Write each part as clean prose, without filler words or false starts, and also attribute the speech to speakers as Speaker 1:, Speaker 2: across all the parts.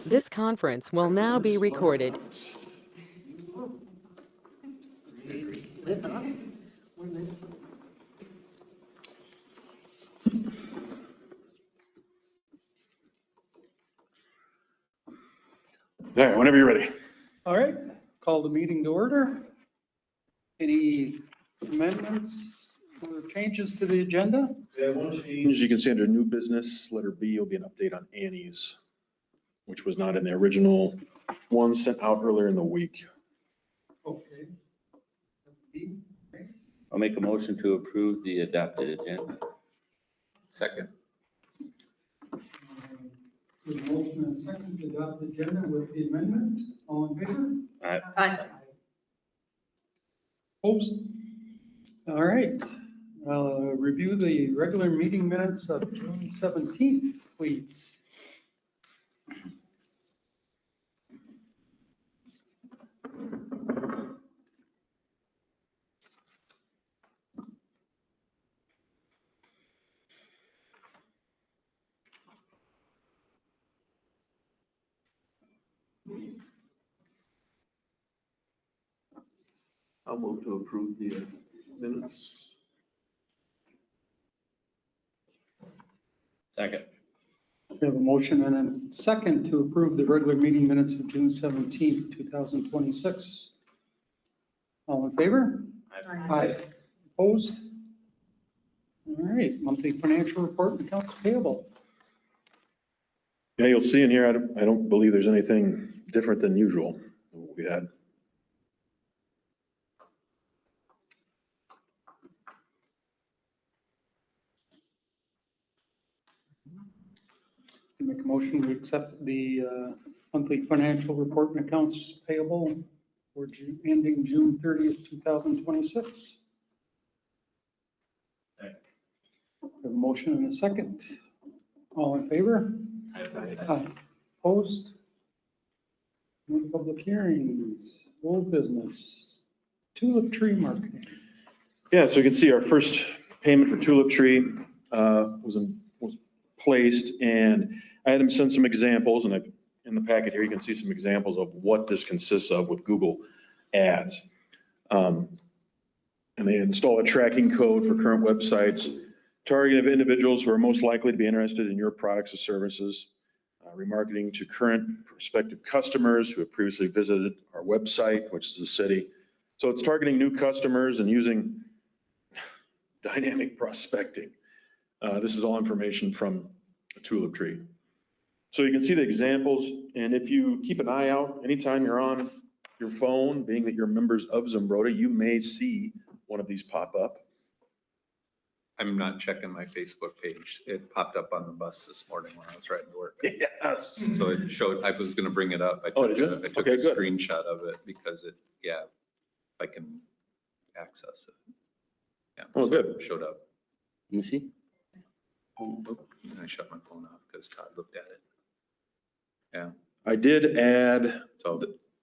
Speaker 1: This conference will now be recorded.
Speaker 2: All right, whenever you're ready.
Speaker 3: All right, call the meeting to order. Any amendments or changes to the agenda?
Speaker 2: Yeah, one change you can see under new business, letter B will be an update on Annie's, which was not in the original one sent out earlier in the week.
Speaker 3: Okay.
Speaker 4: I'll make a motion to approve the adopted agenda.
Speaker 5: Second.
Speaker 3: With a motion and a second to adopt the agenda with the amendment, all in favor?
Speaker 4: Aye.
Speaker 3: Opposed? All right, review the regular meeting minutes of June 17th, please.
Speaker 5: I'll move to approve the minutes.
Speaker 4: Second.
Speaker 3: We have a motion and a second to approve the regular meeting minutes of June 17th, 2026. All in favor? Aye. Opposed? All right, monthly financial report and accounts payable.
Speaker 2: Yeah, you'll see in here, I don't believe there's anything different than usual than what we had.
Speaker 3: Make a motion to accept the monthly financial report and accounts payable for ending June 30th, 2026. We have a motion and a second. All in favor? Aye. Opposed? No public hearings, old business, tulip tree marketing.
Speaker 2: Yeah, so you can see our first payment for Tulip Tree was placed, and I had them send some examples, and in the packet here, you can see some examples of what this consists of with Google Ads. And they install a tracking code for current websites, targeting individuals who are most likely to be interested in your products or services, remarketing to current prospective customers who have previously visited our website, which is the city. So it's targeting new customers and using dynamic prospecting. This is all information from a Tulip Tree. So you can see the examples, and if you keep an eye out, anytime you're on your phone, being that you're members of Zumbrota, you may see one of these pop up.
Speaker 5: I'm not checking my Facebook page. It popped up on the bus this morning when I was riding to work.
Speaker 2: Yes.
Speaker 5: So it showed, I was gonna bring it up. I
Speaker 2: Oh,
Speaker 5: took
Speaker 2: did you?
Speaker 5: I took
Speaker 2: Okay,
Speaker 5: a
Speaker 2: good.
Speaker 5: screenshot of it because it, yeah, I can access it. Yeah.
Speaker 2: Oh,
Speaker 5: so
Speaker 2: good.
Speaker 5: it showed up.
Speaker 4: Let me see.
Speaker 5: And I shut my phone off because Todd looked at it. Yeah.
Speaker 2: I did add
Speaker 5: So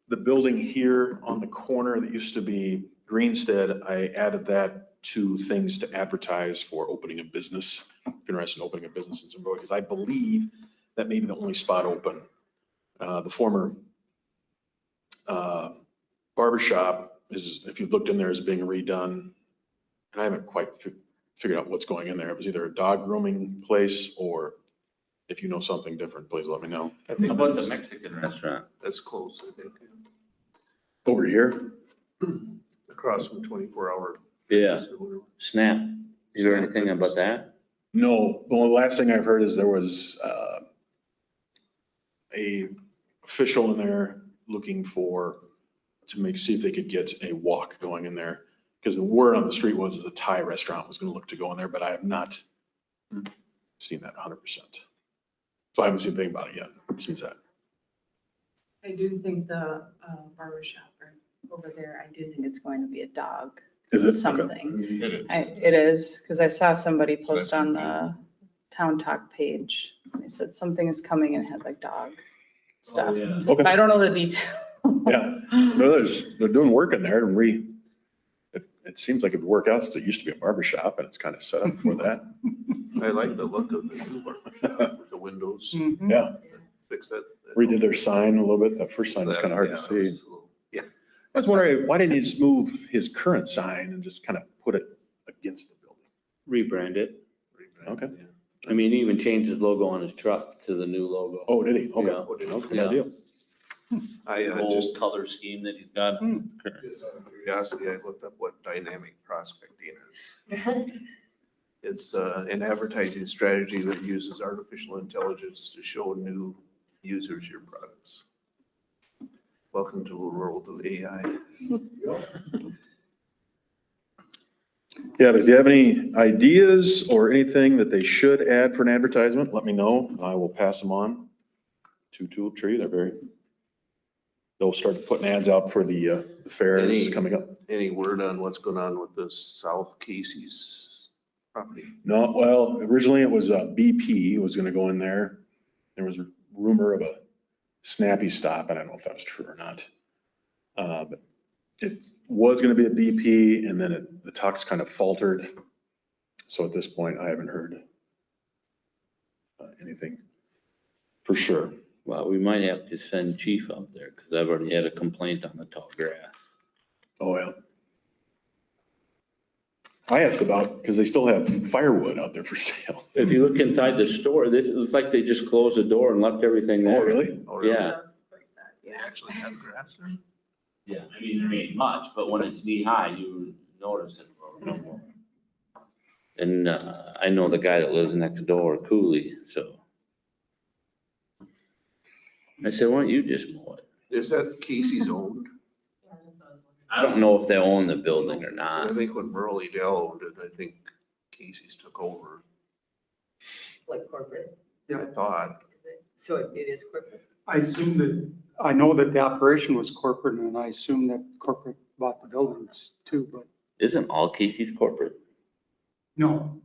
Speaker 2: the building here on the corner that used to be Greenstead. I added that to things to advertise for opening a business, if you're interested in opening a business in Zumbrota, because I believe that may be the only spot open. The former barbershop is, if you've looked in there, is being redone. And I haven't quite figured out what's going in there. It was either a dog grooming place, or if you know something different, please let me know.
Speaker 5: I
Speaker 4: How
Speaker 5: think
Speaker 4: about the
Speaker 5: that's,
Speaker 4: Mexican restaurant?
Speaker 5: that's close, I think.
Speaker 2: Over here?
Speaker 5: Across from 24-hour.
Speaker 4: Yeah, Snap. You heard anything about that?
Speaker 2: No, the last thing I've heard is there was a official in there looking see if they could get a walk going in there. Because the word on the street was that a Thai restaurant was going to look to go in there, but I have not seen that 100%. So I haven't seen anything about it yet since that.
Speaker 6: I do think the barbershop over there, I do think it's going to be a dog.
Speaker 2: Is it?
Speaker 6: Something.
Speaker 4: It
Speaker 6: It is, because I saw somebody post on the Town Talk page. They said something is coming and had like dog stuff.
Speaker 2: Okay.
Speaker 6: But I don't know the details.
Speaker 2: Yeah. No, they're doing work in there, and it seems like it would work out since it used to be a barber shop, and it's kind of set up for that.
Speaker 5: I like the look of the new one with the windows.
Speaker 6: Mhm.
Speaker 2: Yeah.
Speaker 7: fix that.
Speaker 2: Redid their sign a little bit. That first sign was kind of hard to
Speaker 7: Yeah, it
Speaker 2: see.
Speaker 7: was a little- Yeah.
Speaker 2: I was wondering, why didn't he just move his current sign and just kind of put it against the building?
Speaker 4: Rebrand it.
Speaker 2: Okay.
Speaker 7: Yeah.
Speaker 4: I mean, he even changed his logo on his truck to the new logo.
Speaker 2: Oh, did he? Okay.
Speaker 4: Yeah.
Speaker 2: Okay, good
Speaker 4: Yeah.
Speaker 2: idea.
Speaker 7: I
Speaker 4: The whole
Speaker 7: just,
Speaker 4: color scheme that he's got.
Speaker 7: just out of curiosity, I looked up what dynamic prospecting is. It's an advertising strategy that uses artificial intelligence to show new users your products. Welcome to a world of AI.
Speaker 2: Yeah, but if you have any ideas or anything that they should add for an advertisement, let me know. I will pass them on to Tulip Tree. They'll start putting ads out for the fairs
Speaker 7: Any-
Speaker 2: coming up.
Speaker 7: Any word on what's going on with the South Casey's property?
Speaker 2: No, well, originally it was BP was going to go in there. There was a rumor of a Snappy Stop. I don't know if that was true or not. But it was going to be a BP and then the talks kind of faltered. So at this point, I haven't heard anything for sure.
Speaker 4: Well, we might have to send chief up there because I've already had a complaint on the tall grass.
Speaker 2: Oh, yeah. I asked about, because they still have firewood out there for sale.
Speaker 4: If you look inside the store, this looks like they just closed the door and left everything there.
Speaker 2: Oh, really?
Speaker 7: Oh, really?
Speaker 4: Yeah,
Speaker 7: They actually have grass there?
Speaker 4: yeah. I mean, there ain't much, but when it's knee high, you notice it. And I know the guy that lives next door, Cooley, so. I said, why don't you just mow it?
Speaker 7: Is that Casey's owned?
Speaker 4: I don't know if they own the building or
Speaker 7: I
Speaker 4: not.
Speaker 7: think when Merle Dell owned it, I think Casey's took over.
Speaker 8: Like corporate,
Speaker 7: I thought.
Speaker 8: is it? So it is corporate?
Speaker 3: I assume that, I know that the operation was corporate and I assume that corporate bought the buildings too, but
Speaker 4: Isn't all Casey's corporate?
Speaker 3: no,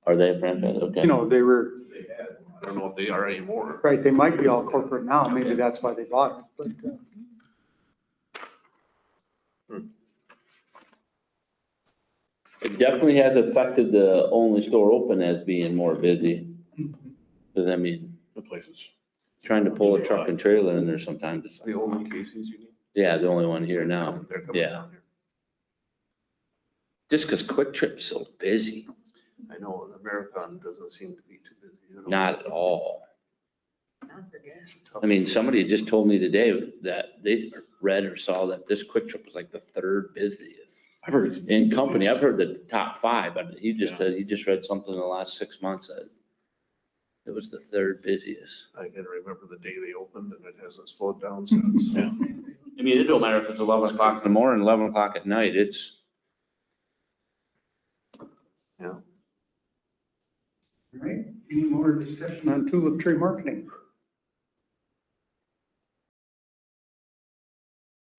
Speaker 4: Are they a franchise? Okay.
Speaker 3: you know, they were,
Speaker 7: They had. I don't know if they are anymore.
Speaker 3: right, they might be all corporate now. Maybe that's why they bought it, but
Speaker 4: It definitely has affected the only store open as being more busy. Cause I mean,
Speaker 2: The places.
Speaker 4: trying to pull a truck and trailer in there sometimes. It's
Speaker 7: The only Casey's you need?
Speaker 4: Yeah, the only one here now.
Speaker 7: They're coming
Speaker 4: Yeah.
Speaker 7: down here.
Speaker 4: Just cause Quick Trip's so busy.
Speaker 7: I know, the marathon doesn't seem to be too busy. all.
Speaker 4: Not at all.
Speaker 8: Not for gas.
Speaker 4: I mean, somebody just told me today that they read or saw that this Quick Trip was like the third busiest
Speaker 2: I've heard it's.
Speaker 4: in company. I've heard the top five, but he just read something in the last 6 months that it was the third busiest.
Speaker 7: I can remember the day they opened and it hasn't slowed down since.
Speaker 2: Yeah.
Speaker 4: I mean, it don't matter if it's 11 o'clock in the morning, 11 o'clock at night, it's,
Speaker 7: Yeah.
Speaker 3: all right. Any more discussion on Tulip Tree marketing?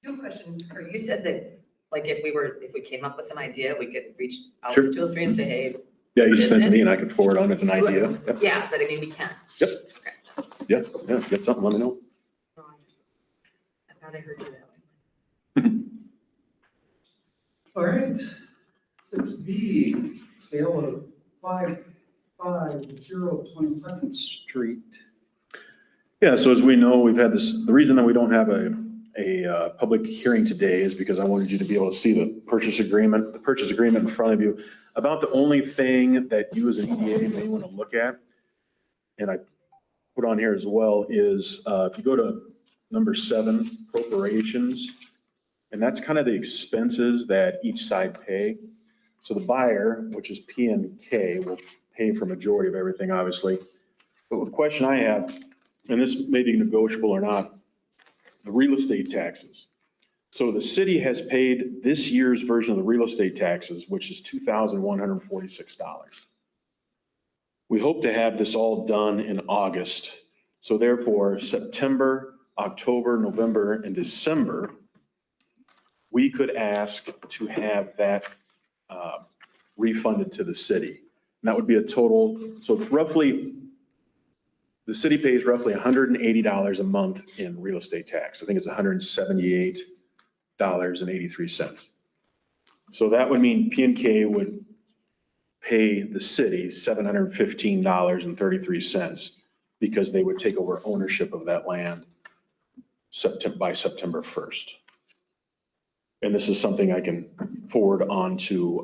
Speaker 8: Two question, Kurt, you said that, like, if we came up with an idea, we could reach out
Speaker 2: Sure.
Speaker 8: to two or three and say, hey.
Speaker 2: Yeah, you just sent it to me and I can forward on as an idea. Yep.
Speaker 8: Yeah, but I mean, we can.
Speaker 2: Yep.
Speaker 8: Okay.
Speaker 2: Yeah, yeah, get something, let me know.
Speaker 8: No, I thought I heard you that way.
Speaker 3: All right. 6B, sale of 550 22nd Street.
Speaker 2: Yeah, so as we know, we've had this, the reason that we don't have a public hearing today is because I wanted you to be able to see the purchase agreement in front of you. About the only thing that you as an EDA may want to look at, and I put on here as well, is if you go to number 7, appropriations, and that's kind of the expenses that each side pay. So the buyer, which is P and K, will pay for majority of everything, obviously. But the question I have, and this may be negotiable or not, the real estate taxes. So the city has paid this year's version of the real estate taxes, which is $2,146. We hope to have this all done in August. So therefore, September, October, November, and December, we could ask to have that refunded to the city. And that would be a total, so it's roughly, the city pays roughly $180 a month in real estate tax. I think it's $178.83. So that would mean P and K would pay the city $715.33. because they would take over ownership of that land by September 1st. And this is something I can forward on to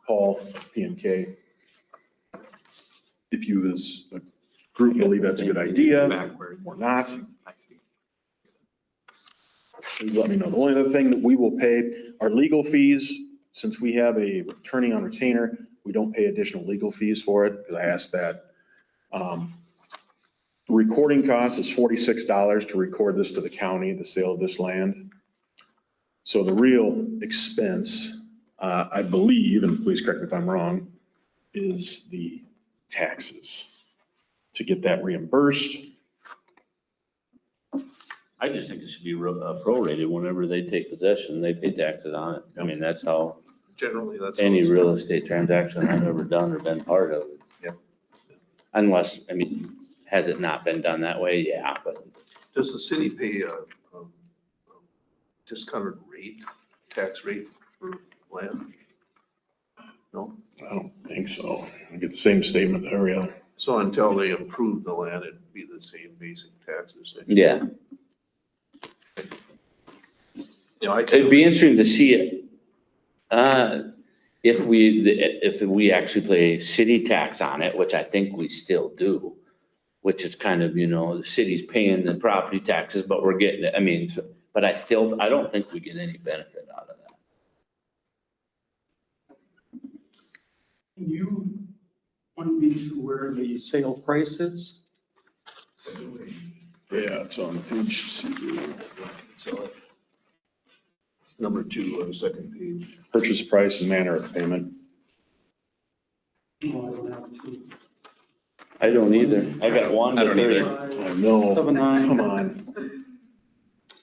Speaker 2: Paul, PMK. If you as a group believe that's a good idea or not,
Speaker 5: I see.
Speaker 2: please let me know. The only other thing that we will pay are legal fees. Since we have a attorney on retainer, we don't pay additional legal fees for it, because I asked that. Recording cost is $46 to record this to the county, the sale of this land. So the real expense, I believe, and please correct me if I'm wrong, is the taxes to get that reimbursed.
Speaker 4: I just think it should be prorated whenever they take possession, they pay taxes on it. I mean, that's how
Speaker 7: Generally, that's.
Speaker 4: any real estate transaction I've ever done or been part of.
Speaker 2: Yep.
Speaker 4: Unless, I mean, has it not been done that way? Yeah, but
Speaker 7: Does the city pay a discounted rate, tax rate for land? No?
Speaker 2: I don't think so. I get the same statement every other.
Speaker 7: So until they improve the land, it'd be the same basic taxes.
Speaker 4: yeah,
Speaker 7: You know, I
Speaker 4: it'd be interesting to see it. If we actually pay city tax on it, which I think we still do, which is kind of, the city's paying the property taxes, but we're getting it. I mean, but I don't think we get any benefit out of that.
Speaker 3: Can you point me to where the sale price is?
Speaker 2: Yeah, it's on page two.
Speaker 7: Number 2 on the second page.
Speaker 2: Purchase price and manner of payment.
Speaker 3: No, I don't have to.
Speaker 4: I don't either. I got 1
Speaker 5: I
Speaker 4: to
Speaker 5: don't
Speaker 4: 30.
Speaker 5: either.
Speaker 2: I know,
Speaker 3: 7.9.
Speaker 2: come on.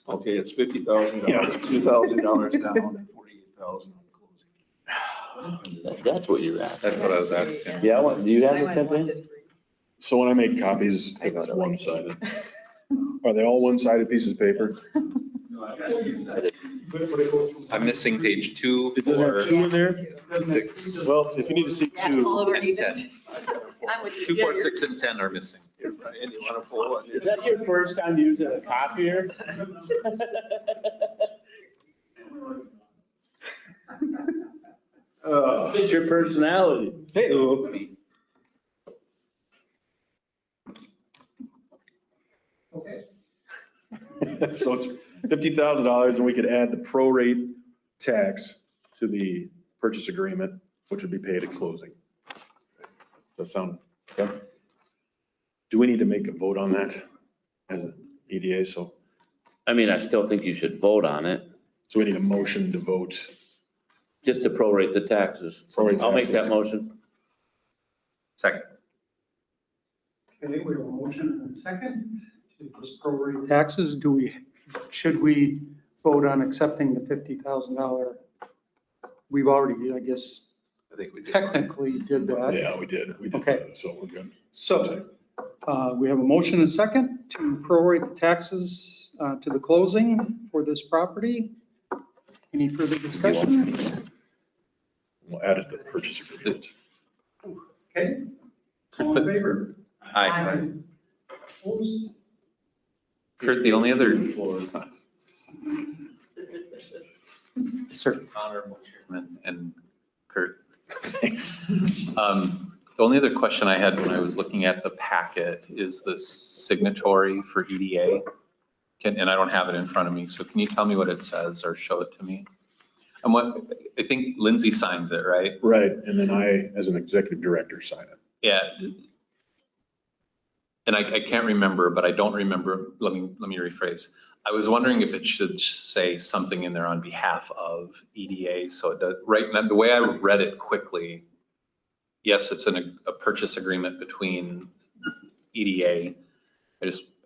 Speaker 7: Okay, it's $50,000,
Speaker 2: Yeah.
Speaker 7: $2,000 down and $48,000 on closing.
Speaker 4: That's what you're at.
Speaker 5: That's what I was asking.
Speaker 4: Yeah, do you have
Speaker 8: I
Speaker 4: the
Speaker 8: went
Speaker 4: same
Speaker 8: 1
Speaker 4: thing?
Speaker 8: to 3.
Speaker 2: So when I make copies,
Speaker 8: I go
Speaker 2: it's
Speaker 8: to like
Speaker 2: one-sided. Are they all one-sided pieces of paper?
Speaker 5: I'm missing page 2,
Speaker 2: It doesn't have
Speaker 5: 4,
Speaker 2: 2 in there?
Speaker 5: 6,
Speaker 2: Well, if you need to see
Speaker 8: Yeah, all
Speaker 2: 2,
Speaker 8: over
Speaker 5: and
Speaker 8: Egypt.
Speaker 5: 10.
Speaker 8: I'm with you.
Speaker 5: 2, 4, 6, and 10 are missing.
Speaker 7: And you want to pull one?
Speaker 4: Is that your first time using a copier? Fit your personality.
Speaker 2: hey, so it's $50,000 and we could add the prorate tax to the purchase agreement, which would be paid at closing. Does that sound okay? Do we need to make a vote on that as an EDA? So
Speaker 4: I mean, I still think you should vote on it,
Speaker 2: we need a motion to vote.
Speaker 4: just to prorate the taxes.
Speaker 2: Prorate
Speaker 4: I'll make
Speaker 2: taxes.
Speaker 4: that motion.
Speaker 5: Second.
Speaker 3: Okay, we have a motion and a second to just prorate taxes. Should we vote on accepting the $50,000? We've already, I guess,
Speaker 7: I think we did.
Speaker 3: technically did that.
Speaker 2: Yeah, we did. We did
Speaker 3: Okay.
Speaker 2: that, so we're good.
Speaker 3: So we have a motion and a second to prorate the taxes to the closing for this property. Any further discussion?
Speaker 2: We'll add it to the purchase agreement.
Speaker 3: Okay. All in favor?
Speaker 5: Aye.
Speaker 3: Opposed?
Speaker 5: Kurt, the only other
Speaker 3: Sir.
Speaker 5: honorable chairman and Kurt.
Speaker 2: Thanks.
Speaker 5: The only other question I had when I was looking at the packet is the signatory for EDA. And I don't have it in front of me, so can you tell me what it says or show it to me? And I think Lindsay signs it, right?
Speaker 2: Right, and then I, as an executive director, sign it.
Speaker 5: Yeah. And I can't remember, but I don't remember, let me rephrase. I was wondering if it should say something in there on behalf of EDA, so it does, right now, the way I read it quickly, yes, it's a purchase agreement between EDA.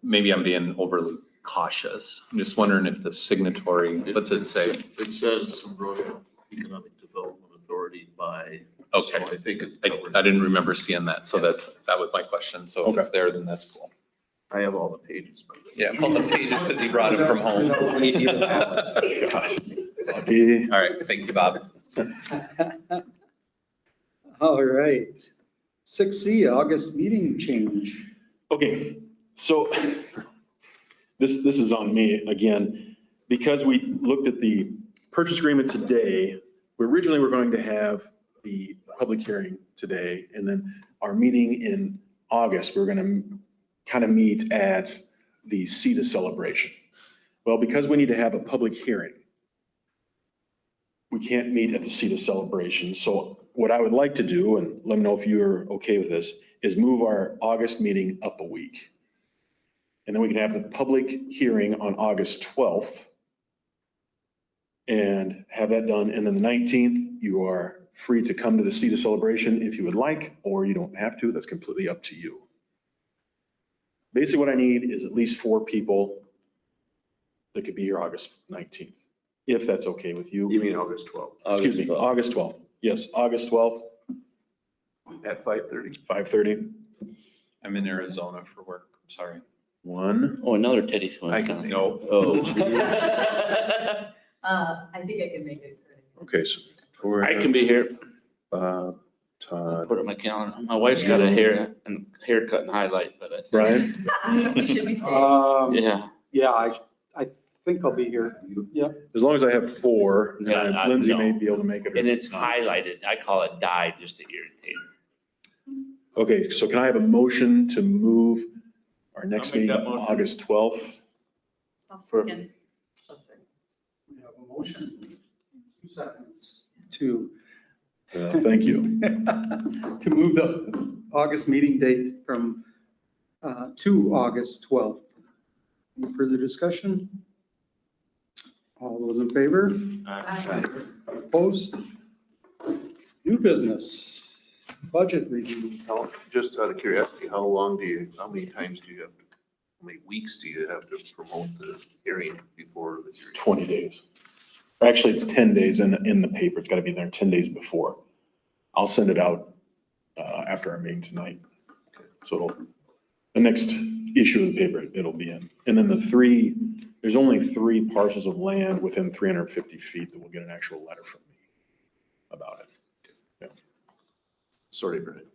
Speaker 5: Maybe I'm being overly cautious. I'm just wondering if the signatory, what's it say?
Speaker 7: It says Royal Economic Development Authority by.
Speaker 5: Okay.
Speaker 7: So I think it
Speaker 5: I
Speaker 7: covers.
Speaker 5: didn't remember seeing that, so that was my question. So if it's there, then that's cool.
Speaker 7: I have all the pages. But
Speaker 5: Yeah, all the pages because he brought them from home.
Speaker 2: Gosh, lucky.
Speaker 5: All right, thank you, Bob.
Speaker 3: All right. 6C, August meeting change.
Speaker 2: Okay, so this is on me again, because we looked at the purchase agreement today. We originally were going to have the public hearing today, and then our meeting in August, we're going to kind of meet at the CETA celebration. Well, because we need to have a public hearing, we can't meet at the CETA celebration. So what I would like to do, and let me know if you're okay with this, is move our August meeting up a week. And then we can have the public hearing on August 12th and have that done. And then the 19th, you are free to come to the CETA celebration if you would like, or you don't have to. That's completely up to you. Basically, what I need is at least 4 people that could be here August 19th, if that's okay with you.
Speaker 7: You mean August 12th
Speaker 2: Excuse me, August 12th. Yes, August 12th,
Speaker 7: at 5:30?
Speaker 2: 5:30.
Speaker 5: I'm in Arizona for work. I'm sorry.
Speaker 2: 1.
Speaker 4: Oh, another Teddy
Speaker 7: I
Speaker 4: Swims.
Speaker 7: can make
Speaker 5: No.
Speaker 4: Oh,
Speaker 8: I think I can make it.
Speaker 2: Okay, so
Speaker 4: I can be here.
Speaker 2: Bob, Todd,
Speaker 4: Put it in my calendar. My wife's got a haircut and highlight, but I think.
Speaker 2: Brian.
Speaker 8: You should be safe.
Speaker 4: Yeah.
Speaker 3: Yeah, I think I'll be here. Yeah.
Speaker 2: As long as I have 4, and
Speaker 4: Yeah,
Speaker 2: Lindsay
Speaker 4: no.
Speaker 2: may be able to make it.
Speaker 4: And it's highlighted. I call it dyed just to irritate her.
Speaker 2: Okay, so can I have a motion to move our next
Speaker 4: I'll make
Speaker 2: meeting,
Speaker 4: that motion.
Speaker 2: August 12th?
Speaker 4: For-
Speaker 3: We have a motion, 2 seconds to.
Speaker 2: Thank you.
Speaker 3: To move the August meeting date from, to August 12th. Any further discussion? All those in favor? Opposed? New business, budget review.
Speaker 7: Just out of curiosity, how many times do you have, how many weeks do you have to promote the hearing before the
Speaker 2: It's
Speaker 7: hearing?
Speaker 2: 20 days. Actually, it's 10 days in the paper. It's got to be there 10 days before. I'll send it out after our meeting tonight. So the next issue of the paper, it'll be in. And then there's only 3 parcels of land within 350 feet that will get an actual letter from me about it.
Speaker 7: Sorry, Brian.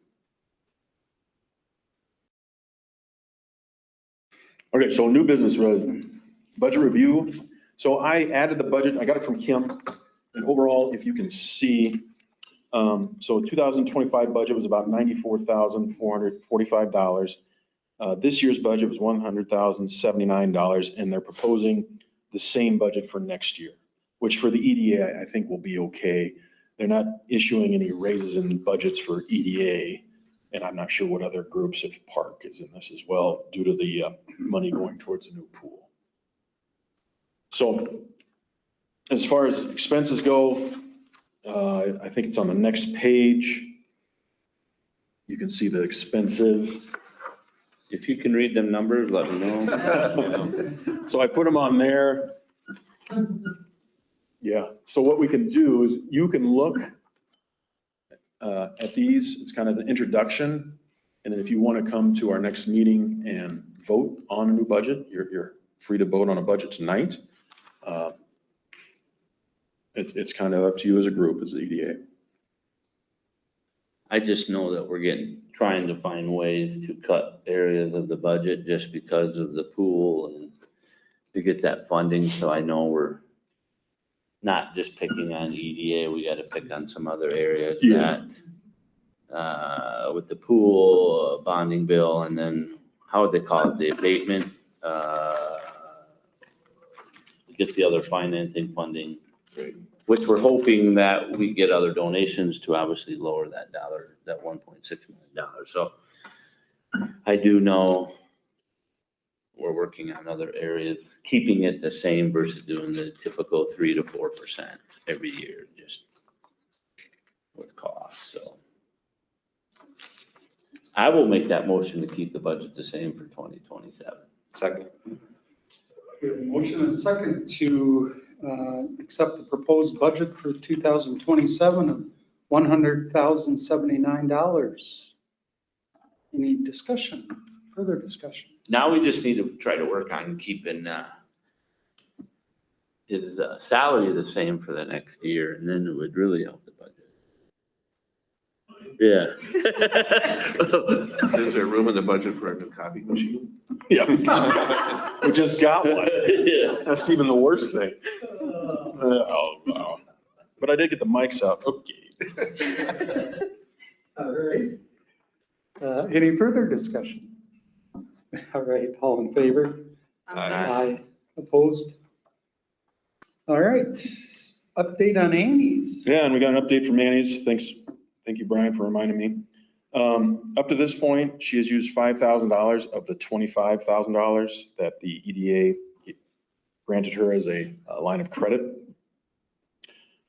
Speaker 2: Okay, so new business, budget review. So I added the budget, I got it from Kim, and overall, if you can see, so 2025 budget was about $94,445. This year's budget was $100,079, and they're proposing the same budget for next year, which for the EDA, I think will be okay. They're not issuing any raises in budgets for EDA, and I'm not sure what other groups, if Park is in this as well, due to the money going towards a new pool. So as far as expenses go, I think it's on the next page. You can see the expenses.
Speaker 4: If you can read them numbers, let me know.
Speaker 2: So I put them on there. Yeah, so what we can do is you can look at these. It's kind of an introduction. And then if you want to come to our next meeting and vote on a new budget, you're free to vote on a budget tonight. It's kind of up to you as a group, as the EDA.
Speaker 4: I just know that we're trying to find ways to cut areas of the budget just because of the pool and to get that funding. So I know we're not just picking on EDA, we got to pick on some other areas
Speaker 2: Yeah.
Speaker 4: that, with the pool, bonding bill, and then how would they call it, the abatement? Get the other financing funding.
Speaker 2: Right.
Speaker 4: Which we're hoping that we get other donations to obviously lower that $1.6 million. So I do know we're working on other areas, keeping it the same versus doing the typical 3 to 4% every year, just with costs, so. I will make that motion to keep the budget the same for 2027.
Speaker 5: Second.
Speaker 3: We have a motion and a second to accept the proposed budget for 2027 of $100,079. Any discussion, further discussion?
Speaker 4: Now we just need to try to work on keeping his salary the same for the next year, and then it would really help the budget. Yeah.
Speaker 7: Is there room in the budget for a new copy machine?
Speaker 2: Yeah, we just got one.
Speaker 4: Yeah.
Speaker 2: That's even the worst thing. Oh, wow. But I did get the mics out. Okay.
Speaker 3: All right. Any further discussion? All right, all in favor? Aye. Opposed? All right, update on Annie's.
Speaker 2: Yeah, and we got an update from Annie's. Thanks. Thank you, Brian, for reminding me. Up to this point, she has used $5,000 of the $25,000 that the EDA granted her as a line of credit.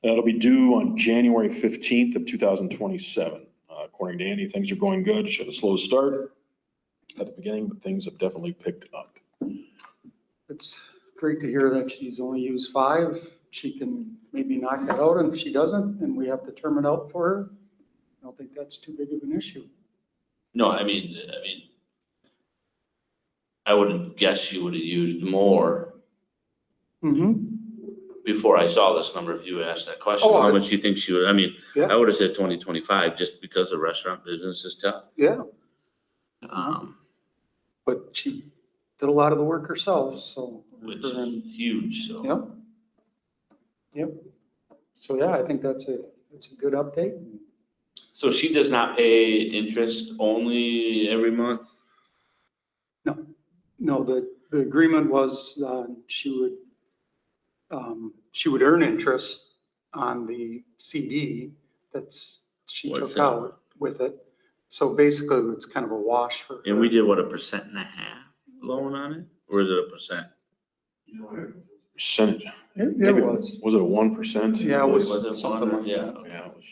Speaker 2: That'll be due on January 15th of 2027. According to Annie, things are going good. She had a slow start at the beginning, but things have definitely picked up.
Speaker 3: It's great to hear that she's only used 5. She can maybe knock that out, and if she doesn't, and we have to term it out for her, I don't think that's too big of an issue.
Speaker 4: No, I mean, I wouldn't guess she would have used more
Speaker 3: Mm-hmm.
Speaker 4: before I saw this number. If you asked that question,
Speaker 3: Oh,
Speaker 4: how much you think she would, I mean,
Speaker 3: Yeah.
Speaker 4: I would have said 2025 just because the restaurant business is tough.
Speaker 3: Yeah,
Speaker 4: Um,
Speaker 3: but she did a lot of the work herself, so.
Speaker 4: which is huge, so.
Speaker 3: Yep. Yep. So, yeah, I think that's a good update.
Speaker 4: So she does not pay interest only every month?
Speaker 3: No, the agreement was she would earn interest on the CD she
Speaker 4: What's
Speaker 3: took
Speaker 4: that?
Speaker 3: out with it. So basically, it's kind of a wash for her.
Speaker 4: And we did what, 1.5% loan on it? Or is it 1%?
Speaker 2: Percentage.
Speaker 3: It was.
Speaker 2: Was it a 1%?
Speaker 3: Yeah, it was
Speaker 4: Was it
Speaker 3: something
Speaker 4: one?
Speaker 3: like
Speaker 4: Yeah.
Speaker 3: that.
Speaker 2: Yeah, it was.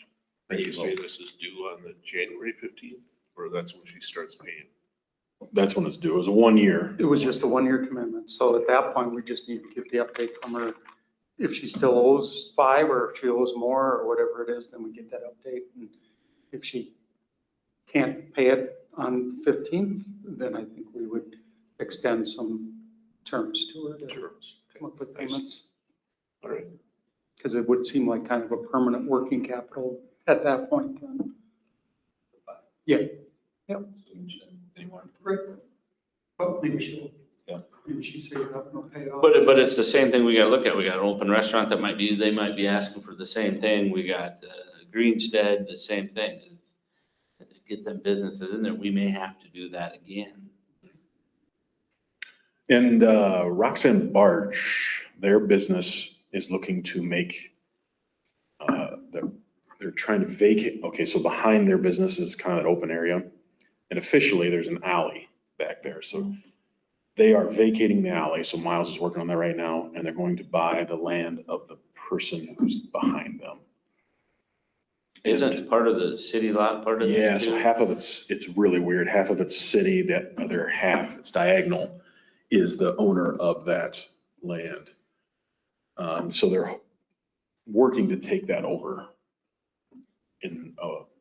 Speaker 7: And you say this is due on the January 15th, or that's when she starts paying?
Speaker 2: That's when it's due. It was a 1 year.
Speaker 3: It was just a 1-year commitment. So at that point, we just need to get the update from her. If she still owes 5 or if she owes more or whatever it is, then we get that update. And if she can't pay it on 15th, then I think we would extend some terms to her.
Speaker 7: Terms. Okay.
Speaker 3: Come up with payments.
Speaker 7: All right.
Speaker 3: Because it would seem like kind of a permanent working capital at that point. Yeah. Yep. Great. Well, maybe she'll,
Speaker 2: Yeah.
Speaker 3: maybe she saved it up and will pay it off.
Speaker 4: But it's the same thing we gotta look at. We got an open restaurant that they might be asking for the same thing. We got Greenstead, the same thing. Get them businesses in there. We may have to do that again.
Speaker 2: And Roxanne Barge, their business is looking to make, they're trying to vacate. Okay, so behind their business is kind of an open area. And officially, there's an alley back there. So they are vacating the alley. So Miles is working on that right now. And they're going to buy the land of the person who's behind them.
Speaker 4: Isn't part of the city lot part of it?
Speaker 2: Yeah, so
Speaker 4: too?
Speaker 2: half of it's really weird. Half of it's city, that other half, it's diagonal, is the owner of that land. So they're working to take that over in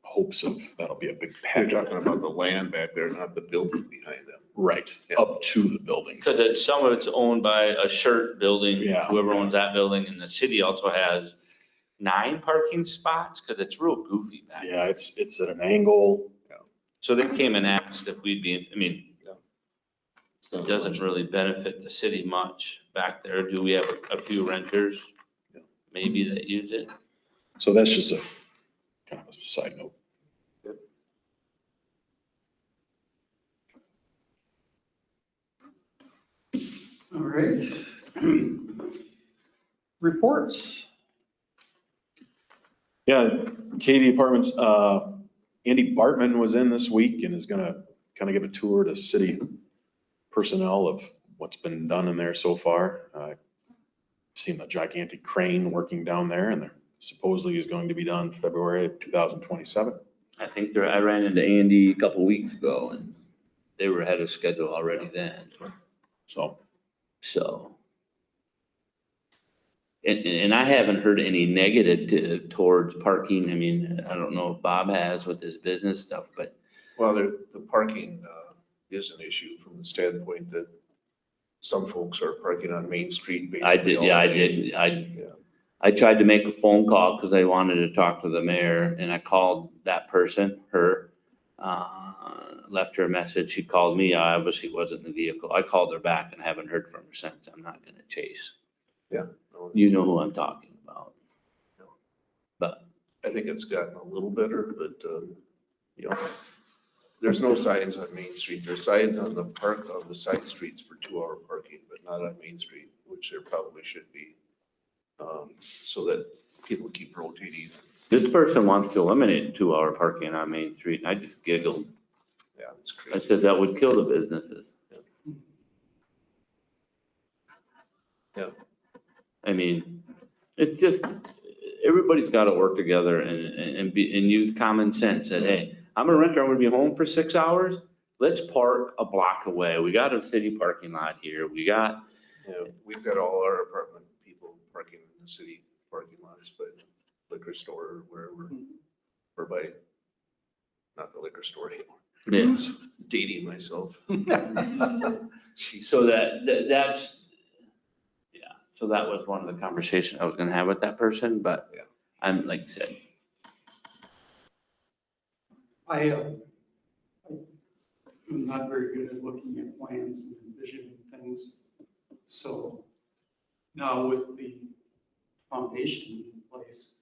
Speaker 2: hopes of, that'll be a big
Speaker 7: You're
Speaker 2: patch.
Speaker 7: talking about the land back there, not the building behind them.
Speaker 2: Right, up to the building.
Speaker 4: Because some of it's owned by a shirt building,
Speaker 2: Yeah.
Speaker 4: whoever owns that building, and the city also has 9 parking spots, because it's real goofy back there.
Speaker 2: Yeah, it's at an angle.
Speaker 4: So they came and asked if we'd be, I mean,
Speaker 7: It's not
Speaker 4: it doesn't really benefit the city much back there. Do we have a few renters?
Speaker 2: Yeah.
Speaker 4: Maybe that use it?
Speaker 2: So that's just a kind of a side note.
Speaker 3: All right. Reports.
Speaker 2: Yeah, Katie Apartments, Andy Bartman was in this week and is gonna kind of give a tour to city personnel of what's been done in there so far. Seen a gigantic crane working down there, and there supposedly is going to be done February of 2027.
Speaker 4: I think I ran into Andy a couple weeks ago, and they were ahead of schedule already then,
Speaker 2: So,
Speaker 4: And I haven't heard any negative towards parking. I mean, I don't know if Bob has with his business stuff, but
Speaker 7: Well, the parking is an issue from the standpoint that some folks are parking on Main Street.
Speaker 4: I did,
Speaker 7: basically
Speaker 4: yeah,
Speaker 7: all
Speaker 4: I
Speaker 7: day.
Speaker 4: did, I
Speaker 7: Yeah.
Speaker 4: I tried to make a phone call because I wanted to talk to the mayor, and I called that person, left her a message. She called me. I obviously wasn't in the vehicle. I called her back and haven't heard from her since. I'm not gonna chase.
Speaker 7: Yeah.
Speaker 4: You know who I'm talking about. But
Speaker 7: I think it's gotten a little better, but, you know, there's no signs on Main Street. There's signs on the side streets for 2-hour parking, but not on Main Street, which there probably should be. So that people keep rotating.
Speaker 4: this person wants to eliminate 2-hour parking on Main Street, and I just giggled.
Speaker 7: Yeah, it's
Speaker 4: I
Speaker 7: crazy.
Speaker 4: said that would kill the businesses.
Speaker 7: Yeah.
Speaker 4: I mean, it's just, everybody's got to work together and use common sense that, hey, I'm a renter, I'm gonna be home for 6 hours. Let's park a block away. We got a city parking lot here. We got,
Speaker 7: Yeah, we've got all our apartment people parking in the city parking lots, but liquor store or wherever, or by, not the liquor store anymore.
Speaker 4: yes.
Speaker 7: Dating myself.
Speaker 4: So that's, yeah, so that was one of the conversations I was gonna have with that person, but
Speaker 7: Yeah.
Speaker 4: I'm, like I said,
Speaker 3: I'm not very good at looking at plans and envisioning things. So now with the foundation in place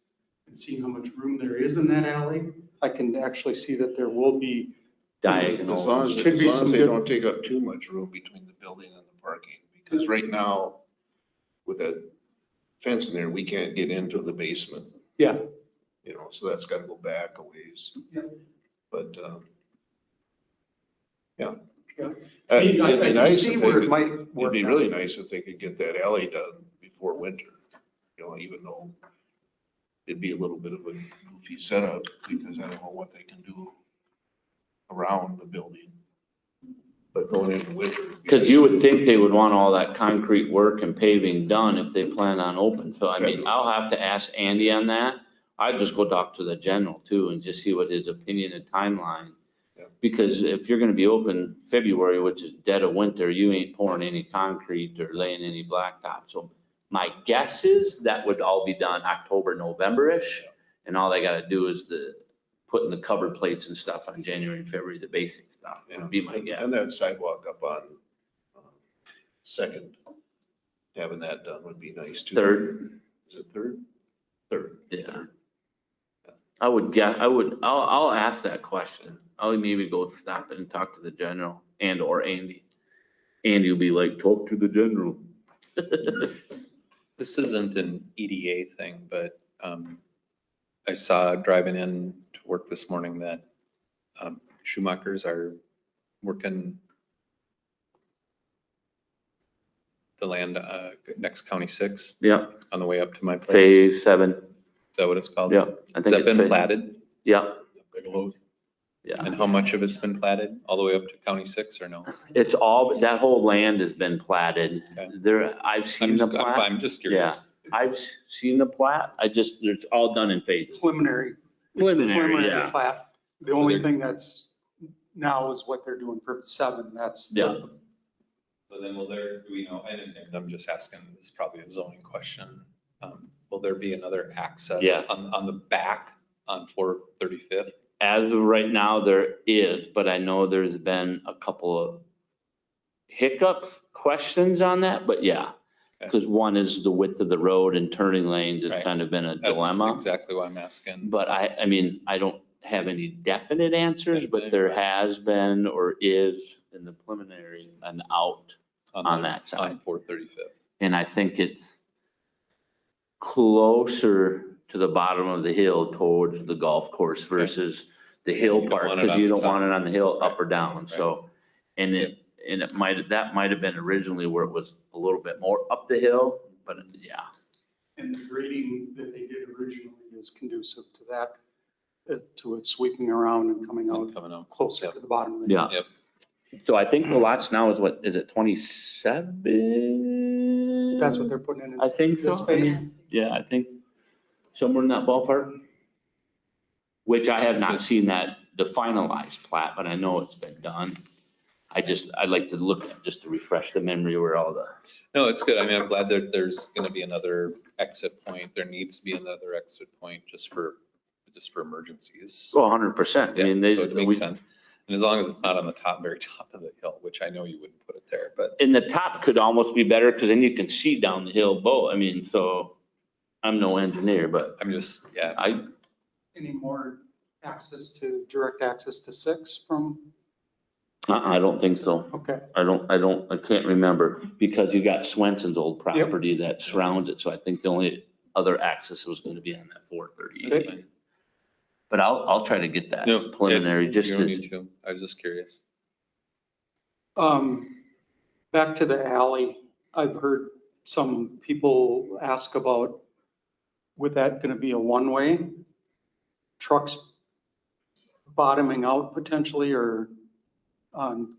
Speaker 3: and seeing how much room there is in that alley, I can actually see that there will be
Speaker 4: diagonal.
Speaker 7: As long as,
Speaker 3: Should be some
Speaker 7: they
Speaker 3: good-
Speaker 7: don't take up too much room between the building and the parking, because right now, with that fence in there, we can't get into the basement.
Speaker 3: Yeah.
Speaker 7: You know, so that's gotta go back a ways.
Speaker 3: Yeah.
Speaker 7: But, yeah.
Speaker 3: Yeah.
Speaker 7: It'd be
Speaker 3: I
Speaker 7: nice
Speaker 3: see
Speaker 7: if
Speaker 3: where it
Speaker 7: they,
Speaker 3: might
Speaker 7: it'd
Speaker 3: work
Speaker 7: be
Speaker 3: out.
Speaker 7: really nice if they could get that alley done before winter. You know, even though it'd be a little bit of a goofy setup, because I don't know what they can do around the building. But going into winter. it'd be
Speaker 4: Because
Speaker 7: nice
Speaker 4: you
Speaker 7: to-
Speaker 4: would think they would want all that concrete work and paving done if they plan on open. So I mean, I'll have to ask Andy on that. I'd just go talk to the general too and just see what his opinion and timeline.
Speaker 7: Yeah.
Speaker 4: Because if you're gonna be open February, which is dead of winter, you ain't pouring any concrete or laying any blacktop. So my guess is that would all be done October, November-ish. And all they gotta do is putting the cover plates and stuff on January and February, the basic stuff
Speaker 7: Yeah.
Speaker 4: would be my guess.
Speaker 7: And that sidewalk up on Second, having that done would be nice too.
Speaker 4: Third.
Speaker 7: Is it third? Third.
Speaker 4: Yeah. I'll ask that question. I'll maybe go stop and talk to the general or Andy. Andy will be like, talk to the general.
Speaker 5: This isn't an EDA thing, but I saw driving in to work this morning that Schumachers are working the land next County 6
Speaker 4: Yeah,
Speaker 5: on the way up to my place.
Speaker 4: phase 7.
Speaker 5: Is that what it's called?
Speaker 4: Yeah, I
Speaker 5: Has
Speaker 4: think
Speaker 5: that
Speaker 4: it's
Speaker 5: been
Speaker 4: phase.
Speaker 5: platted?
Speaker 4: Yeah, yeah.
Speaker 5: And how much of it's been platted? All the way up to County 6 or no?
Speaker 4: It's all, that whole land has been platted.
Speaker 5: Okay.
Speaker 4: I've seen the plat.
Speaker 5: I'm just curious.
Speaker 4: I've seen the plat. it's all done in phases.
Speaker 3: Preliminary.
Speaker 4: Preliminary, yeah.
Speaker 3: Plat. The
Speaker 5: So
Speaker 3: only
Speaker 5: they're-
Speaker 3: thing that's now is what they're doing for 7. That's. the-
Speaker 4: Yeah.
Speaker 5: So then will there, do we know, and I'm just asking, this is probably a zoning question. Will there be another access?
Speaker 4: Yes.
Speaker 5: On the back on 435th?
Speaker 4: As of right now, there is, but I know there's been a couple of hiccups, questions on that, but yeah.
Speaker 5: Okay.
Speaker 4: Because one is the width of the road and turning lanes has
Speaker 5: Right.
Speaker 4: kind of been a
Speaker 5: That's
Speaker 4: dilemma.
Speaker 5: exactly what I'm asking.
Speaker 4: But I mean, I don't have any definite answers, but there has been or is in the preliminary an out on
Speaker 5: the-
Speaker 4: that side.
Speaker 5: On 435th.
Speaker 4: And I think it's closer to the bottom of the hill towards the golf course versus the
Speaker 5: You
Speaker 4: hill
Speaker 5: don't
Speaker 4: part,
Speaker 5: want it
Speaker 4: because
Speaker 5: on
Speaker 4: you
Speaker 5: the
Speaker 4: don't want
Speaker 5: top.
Speaker 4: it on the hill up or
Speaker 5: Right,
Speaker 4: down,
Speaker 5: right.
Speaker 4: so. And that might have been originally where it was a little bit more up the hill, but yeah.
Speaker 3: And the grading that they did originally is conducive to that, to it sweeping around and coming out
Speaker 5: Coming out.
Speaker 3: closer
Speaker 5: Yep.
Speaker 3: to the bottom of the.
Speaker 4: Yeah.
Speaker 5: Yep.
Speaker 4: So I think the lots now is what, is it 27?
Speaker 3: That's what they're putting in.
Speaker 4: I think so.
Speaker 3: This phase.
Speaker 4: Yeah, I think somewhere in that ballpark. Which I have not seen the finalized plat, but I know it's been done. I'd like to look at, just to refresh the memory where all the,
Speaker 5: No, it's good. I mean, I'm glad that there's going to be another exit point. There needs to be another exit point just for emergencies.
Speaker 4: Well, 100%. I
Speaker 5: Yeah,
Speaker 4: mean,
Speaker 5: so it makes sense. And as long as it's not on the top, very top of the hill, which I know you wouldn't put it there, but
Speaker 4: and the top could almost be better because then you can see down the hill both. I mean, so I'm no engineer, but
Speaker 5: I'm just, yeah.
Speaker 3: Any more direct access to 6 from,
Speaker 4: I don't think so.
Speaker 3: okay.
Speaker 4: I can't remember because you got Swenson's old property that surrounds it. So I think the only other access was going to be on that 438.
Speaker 3: Okay.
Speaker 4: But I'll try to get that
Speaker 5: No,
Speaker 4: preliminary
Speaker 5: you
Speaker 4: just
Speaker 5: don't
Speaker 4: to.
Speaker 5: need to. I was just curious.
Speaker 3: Back to the alley, I've heard some people ask about, with that going to be a one-way? Trucks bottoming out potentially or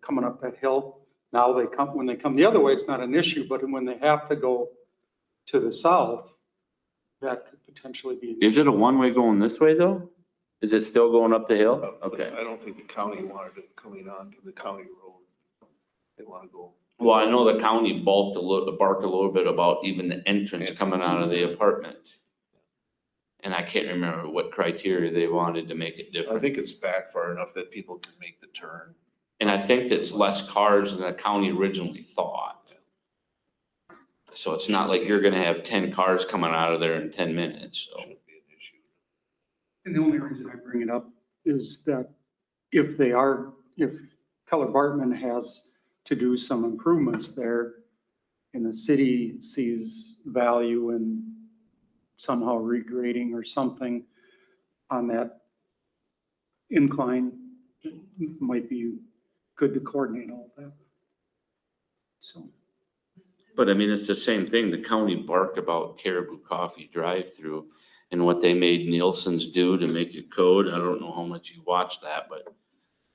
Speaker 3: coming up that hill? Now when they come the other way, it's not an issue, but when they have to go to the south, that could potentially be. an
Speaker 4: Is
Speaker 3: issue.
Speaker 4: it a one-way going this way though? Is it still going up the hill? Okay.
Speaker 7: I don't think the county wanted it coming onto the county road. They want to go.
Speaker 4: Well, I know the county barked a little bit about even the entrance coming out of the apartment. And I can't remember what criteria they wanted to make it
Speaker 7: I
Speaker 4: different.
Speaker 7: think it's back far enough that people can make the turn.
Speaker 4: And I think that's less cars than the county originally thought. So it's not like you're gonna have 10 cars coming out of there in 10 minutes, so.
Speaker 7: Shouldn't be an issue.
Speaker 3: And the only reason I bring it up is that if Keller Bartman has to do some improvements there and the city sees value in somehow regrading or something on that incline, it might be good to coordinate all that. So,
Speaker 4: But I mean, it's the same thing. The county barked about Caribou Coffee drive-through and what they made Nielsen's do to make it code. I don't know how much you watched that, but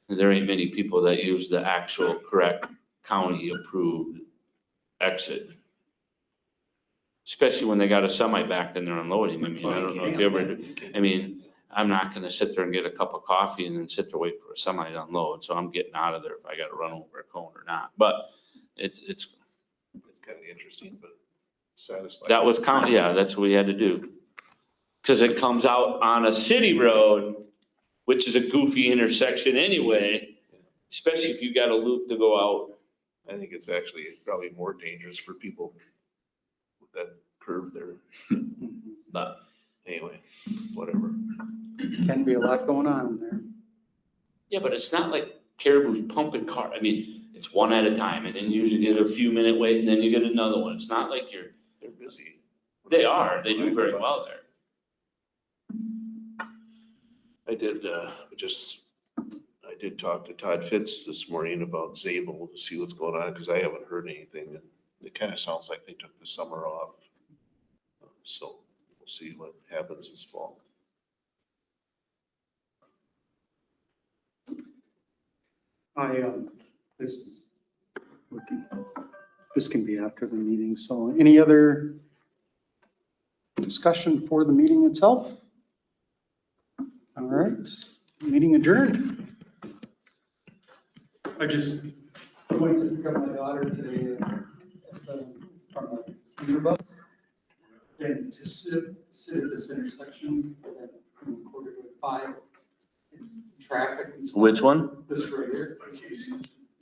Speaker 4: there ain't many people that use the actual correct county-approved exit. Especially when they got a semi backed in there unloading. I mean, I don't know if you ever, I mean, I'm not gonna sit there and get a cup of coffee and then sit there wait for a semi to unload. So I'm getting out of there if I gotta run over a cone or not. But it's
Speaker 7: It's kind of interesting, but satisfying.
Speaker 4: that was county, yeah, that's what we had to do. Cause it comes out on a city road, which is a goofy intersection anyway, especially if you got a loop to go out.
Speaker 7: I think it's actually probably more dangerous for people with that curve there.
Speaker 4: But
Speaker 7: Anyway, whatever.
Speaker 3: can be a lot going on there.
Speaker 4: yeah, but it's not like Caribou's pumping car. I mean, it's one at a time and then you usually get a few minute wait and then you get another one. It's not like
Speaker 7: They're busy.
Speaker 4: they do very well there.
Speaker 7: I did talk to Todd Fitz this morning about Zabel to see what's going on, because I haven't heard anything, and it kind of sounds like they took the summer off. So we'll see what happens this fall.
Speaker 3: This can be after the meeting. So any other discussion for the meeting itself? All right, meeting adjourned. I just went to pick up my daughter today from the commuter bus. And to sit at this intersection at quarter to 5, traffic and stuff.
Speaker 4: Which one?
Speaker 3: This right here. This intersection.